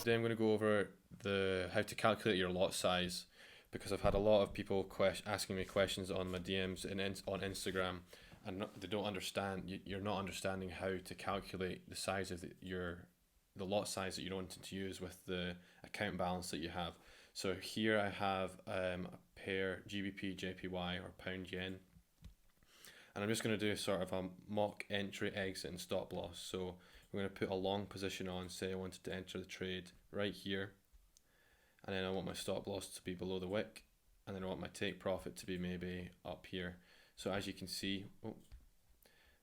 today I'm going to go over how to calculate your lot size, because I've had a lot of people asking me questions on my DMs on Instagram, and they don't understand. You're not understanding how to calculate the size of the lot size that you're wanting to use with the account balance that you have. So here I have a pair GBP JPY or pound yen, and I'm just going to do sort of a mock entry, exit, and stop loss. So we're going to put a long position on. Say I wanted to enter the trade right here, and then I want my stop loss to be below the wick, and then I want my take profit to be maybe up here. So as you can see,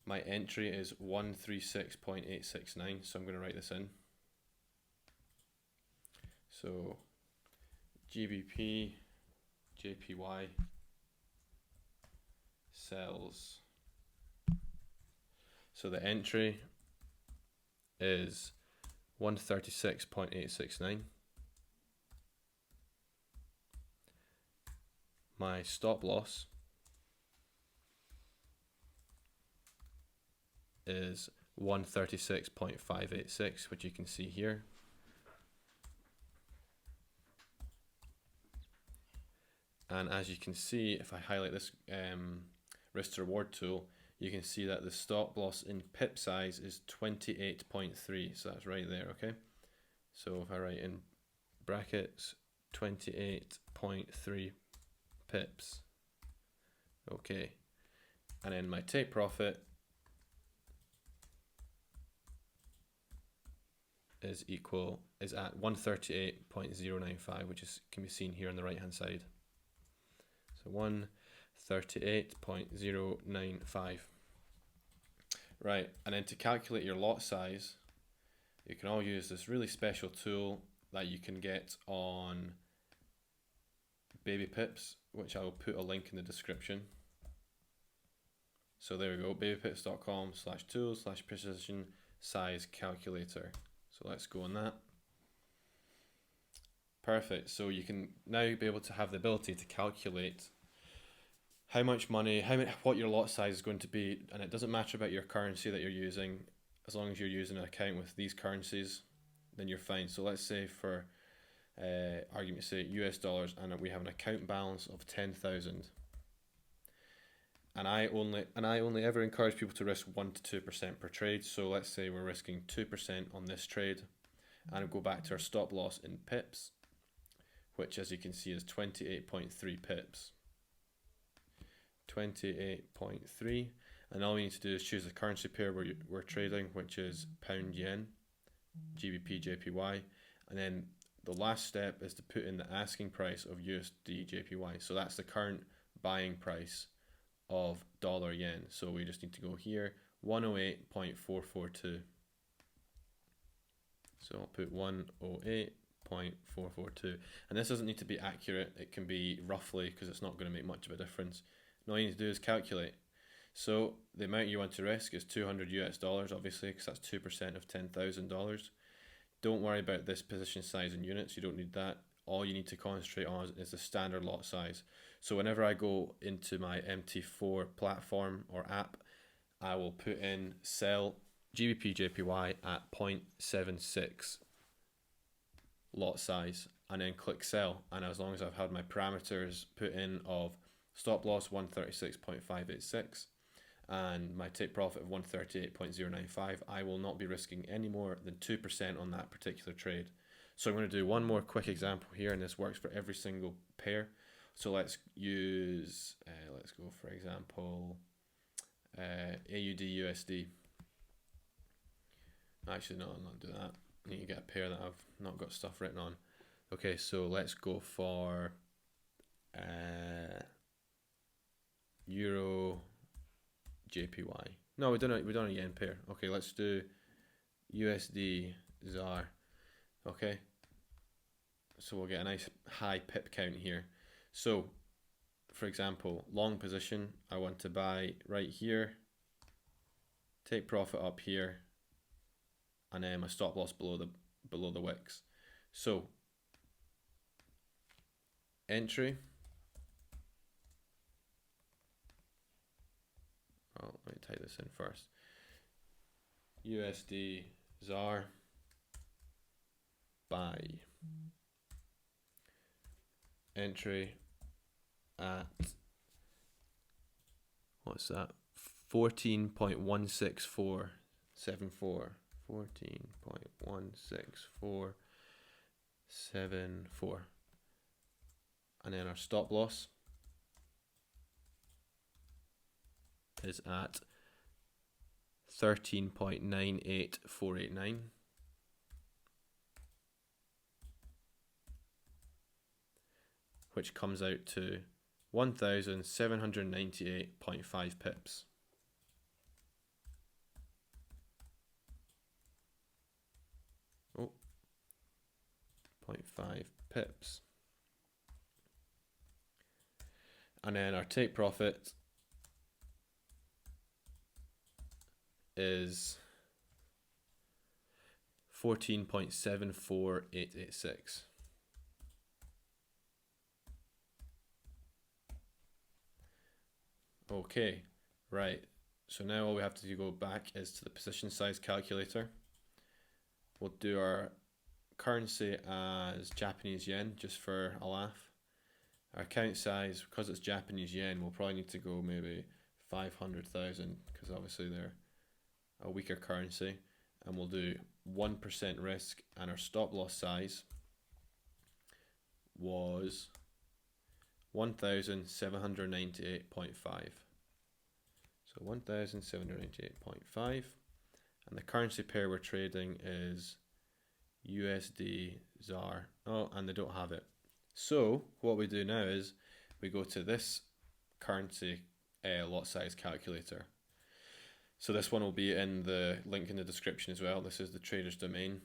my entry is 136.869, so I'm going to write this in. So GBP JPY sells. So the entry is 136.869. My stop loss is 136.586, which you can see here. And as you can see, if I highlight this risk to reward tool, you can see that the stop loss in pip size is 28.3. So that's right there, okay? So if I write in brackets 28.3 pips, okay. And then my take profit is at 138.095, which can be seen here on the right hand side. So 138.095. Right, and then to calculate your lot size, you can all use this really special tool that you can get on Babypips, which I will put a link in the description. So there we go, babypips.com/tools/precision size calculator. So let's go on that. Perfect. So you can now be able to have the ability to calculate how much money, what your lot size is going to be, and it doesn't matter about your currency that you're using. As long as you're using an account with these currencies, then you're fine. So let's say, for argument's sake, US dollars, and we have an account balance of 10,000. And I only ever encourage people to risk 1 to 2% per trade. So let's say we're risking 2% on this trade, and go back to our stop loss in pips, which, as you can see, is 28.3 pips. 28.3, and all we need to do is choose the currency pair we're trading, which is pound yen, GBP JPY, and then the last step is to put in the asking price of USD JPY. So that's the current buying price of dollar yen. So we just need to go here, 108.442. So I'll put 108.442, and this doesn't need to be accurate. It can be roughly, because it's not going to make much of a difference. And all you need to do is calculate. So the amount you want to risk is $200 US, obviously, because that's 2% of $10,000. Don't worry about this position size in units. You don't need that. All you need to concentrate on is the standard lot size. So whenever I go into my MT4 platform or app, I will put in sell GBP JPY at 0.76 lot size, and then click sell. And as long as I've had my parameters put in of stop loss 136.586 and my take profit of 138.095, I will not be risking any more than 2% on that particular trade. So I'm going to do one more quick example here, and this works for every single pair. So let's use, let's go for example, AUD USD. Actually, no, I'm not doing that. I need to get a pair that I've not got stuff written on. Okay, so let's go for Euro JPY. No, we done a yen pair. Okay, let's do USD ZAR. Okay, so we'll get a nice high pip count here. So for example, long position, I want to buy right here, take profit up here, and then my stop loss below the wicks. So entry, let me type this in first, USD ZAR, buy. Entry at, what's that? 14.16474. 14.16474. And then our stop loss is at 13.98489. Which comes out to 1,798.5 pips. Oh, 0.5 pips. And then our take profit is 14.74886. Okay, right. So now all we have to do go back is to the position size calculator. We'll do our currency as Japanese yen just for a laugh. Our account size, because it's Japanese yen, we'll probably need to go maybe 500,000 because obviously they're a weaker currency. And we'll do 1% risk, and our stop loss size was 1,798.5. So 1,798.5, and the currency pair we're trading is USD ZAR. Oh, and they don't have it. So what we do now is we go to this currency lot size calculator. So this one will be in the link in the description as well. This is the Traders Domain.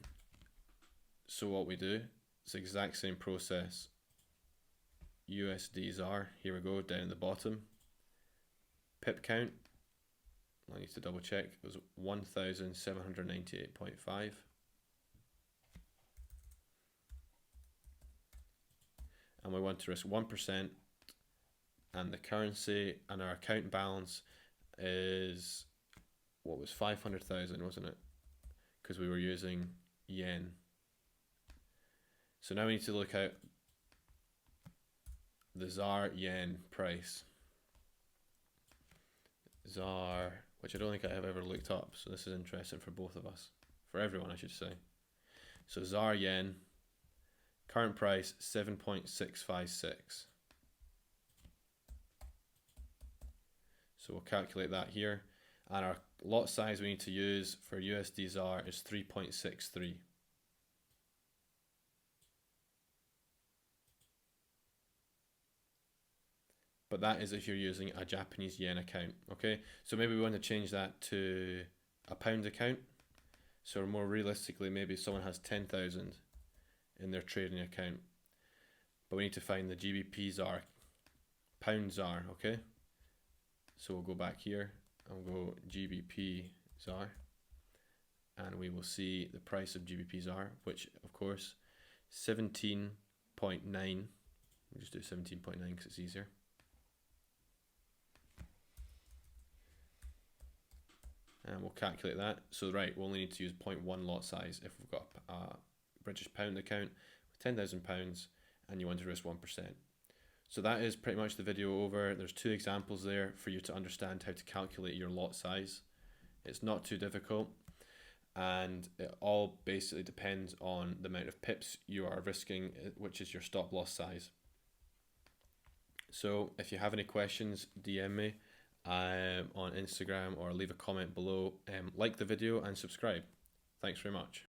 So what we do, it's the exact same process. USD ZAR, here we go, down at the bottom. Pip count, I need to double check, it was 1,798.5. And we want to risk 1%, and the currency and our account balance is, what was 500,000, wasn't it? Because we were using yen. So now we need to look at the ZAR yen price. ZAR, which I don't think I have ever looked up, so this is interesting for both of us, for everyone I should say. So ZAR yen, current price 7.656. So we'll calculate that here, and our lot size we need to use for USD ZAR is 3.63. But that is if you're using a Japanese yen account, okay? So maybe we want to change that to a pound account. So more realistically, maybe someone has 10,000 in their trading account, but we need to find the GBP ZAR, pound ZAR, okay? So we'll go back here and we'll go GBP ZAR, and we will see the price of GBP ZAR, which of course 17.9. We'll just do 17.9 because it's easier. And we'll calculate that. So right, we'll only need to use 0.1 lot size if we've got a British pound account with £10,000 and you want to risk 1%. So that is pretty much the video over. There's two examples there for you to understand how to calculate your lot size. It's not too difficult, and it all basically depends on the amount of pips you are risking, which is your stop loss size. So if you have any questions, DM me on Instagram or leave a comment below. Like the video and subscribe. Thanks very much.